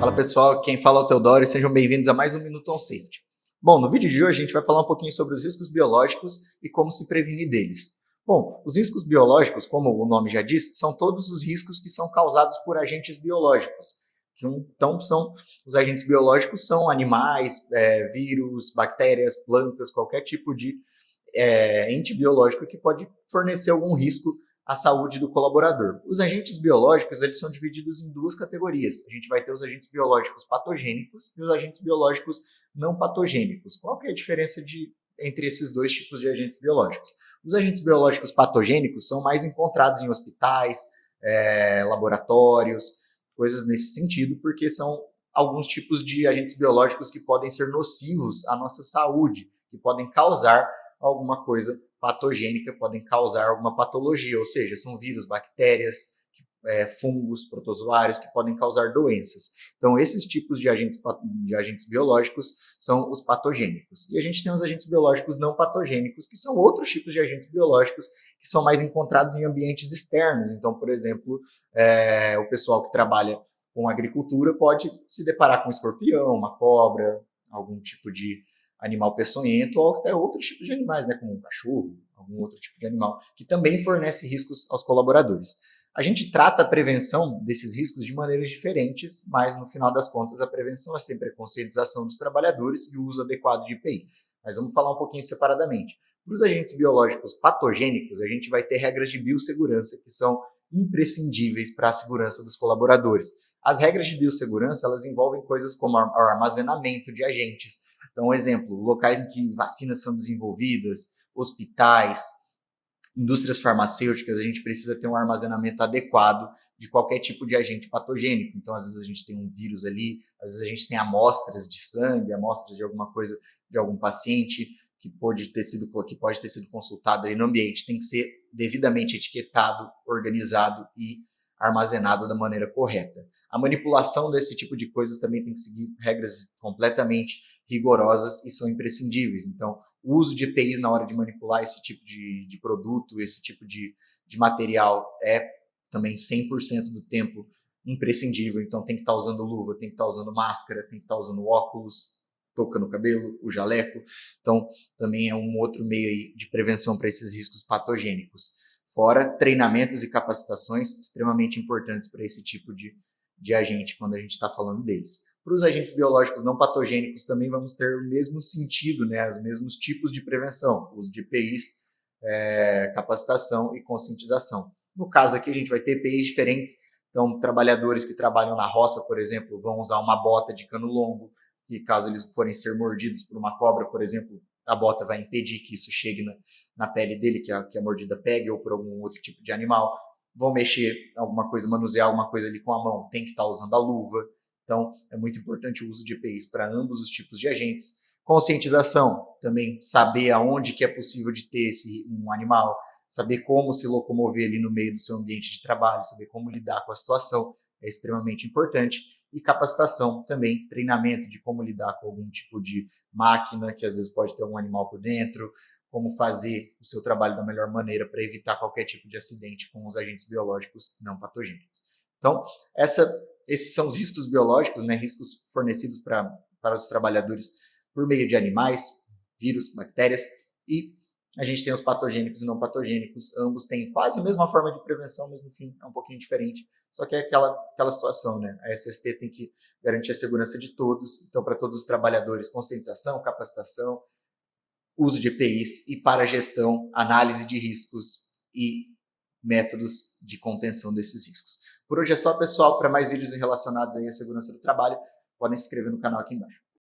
Fala pessoal, quem fala é o Teodoro e sejam bem-vindos a mais um Minuto on Safety. Bom, no vídeo de hoje a gente vai falar um pouquinho sobre os riscos biológicos e como se prevenir deles. Bom, os riscos biológicos, como o nome já diz, são todos os riscos que são causados por agentes biológicos. Então, os agentes biológicos são animais, vírus, bactérias, plantas, qualquer tipo de ente biológico que pode fornecer algum risco à saúde do colaborador. Os agentes biológicos eles são divididos em duas categorias. A gente vai ter os agentes biológicos patogênicos e os agentes biológicos não patogênicos. Qual que é a diferença entre esses dois tipos de agentes biológicos? Os agentes biológicos patogênicos são mais encontrados em hospitais, laboratórios, coisas nesse sentido, porque são alguns tipos de agentes biológicos que podem ser nocivos à nossa saúde, que podem causar alguma coisa patogênica, podem causar alguma patologia, ou seja, são vírus, bactérias, fungos, protozoários que podem causar doenças. Então, esses tipos de agentes biológicos são os patogênicos. E a gente tem os agentes biológicos não patogênicos, que são outros tipos de agentes biológicos que são mais encontrados em ambientes externos. Então, por exemplo, o pessoal que trabalha com agricultura pode se deparar com um escorpião, uma cobra, algum tipo de animal peçonhento ou até outros tipos de animais, né, como um cachorro, algum outro tipo de animal, que também fornece riscos aos colaboradores. A gente trata a prevenção desses riscos de maneiras diferentes, mas no final das contas a prevenção é sempre a conscientização dos trabalhadores e o uso adequado de EPI. Mas vamos falar um pouquinho separadamente. Para os agentes biológicos patogênicos, a gente vai ter regras de biossegurança que são imprescindíveis para a segurança dos colaboradores. As regras de biossegurança, elas envolvem coisas como o armazenamento de agentes. Então, um exemplo, locais em que vacinas são desenvolvidas, hospitais, indústrias farmacêuticas, a gente precisa ter um armazenamento adequado de qualquer tipo de agente patogênico. Então, às vezes a gente tem um vírus ali, às vezes a gente tem amostras de sangue, amostras de alguma coisa, de algum paciente que pode ter sido consultado ali no ambiente. Tem que ser devidamente etiquetado, organizado e armazenado da maneira correta. A manipulação desse tipo de coisas também tem que seguir regras completamente rigorosas e são imprescindíveis. Então, o uso de EPIs na hora de manipular esse tipo de produto, esse tipo de material é também 100% do tempo imprescindível. Então, tem que estar usando luva, tem que estar usando máscara, tem que estar usando óculos, touca no cabelo, o jaleco. Então, também é um outro meio aí de prevenção para esses riscos patogênicos. Fora treinamentos e capacitações extremamente importantes para esse tipo de agente quando a gente está falando deles. Para os agentes biológicos não patogênicos também vamos ter o mesmo sentido, né, os mesmos tipos de prevenção, uso de EPIs, capacitação e conscientização. No caso aqui a gente vai ter EPIs diferentes, então trabalhadores que trabalham na roça, por exemplo, vão usar uma bota de cano longo, e caso eles forem ser mordidos por uma cobra, por exemplo, a bota vai impedir que isso chegue na pele dele, que a mordida pegue, ou por algum outro tipo de animal. Vão mexer alguma coisa, manusear alguma coisa ali com a mão, tem que estar usando a luva. Então, é muito importante o uso de EPIs para ambos os tipos de agentes. Conscientização, também saber aonde que é possível de ter um animal, saber como se locomover ali no meio do seu ambiente de trabalho, saber como lidar com a situação, é extremamente importante. E capacitação também, treinamento de como lidar com algum tipo de máquina, que às vezes pode ter um animal por dentro, como fazer o seu trabalho da melhor maneira para evitar qualquer tipo de acidente com os agentes biológicos não patogênicos. Então, esses são os riscos biológicos, né, riscos fornecidos para os trabalhadores por meio de animais, vírus, bactérias, e a gente tem os patogênicos e não patogênicos, ambos têm quase a mesma forma de prevenção, mas no fim é um pouquinho diferente, só que é aquela situação, né? A SST tem que garantir a segurança de todos, então para todos os trabalhadores, conscientização, capacitação, uso de EPIs e para a gestão, análise de riscos e métodos de contenção desses riscos. Por hoje é só, pessoal. Para mais vídeos relacionados aí à segurança do trabalho, podem se inscrever no canal aqui embaixo.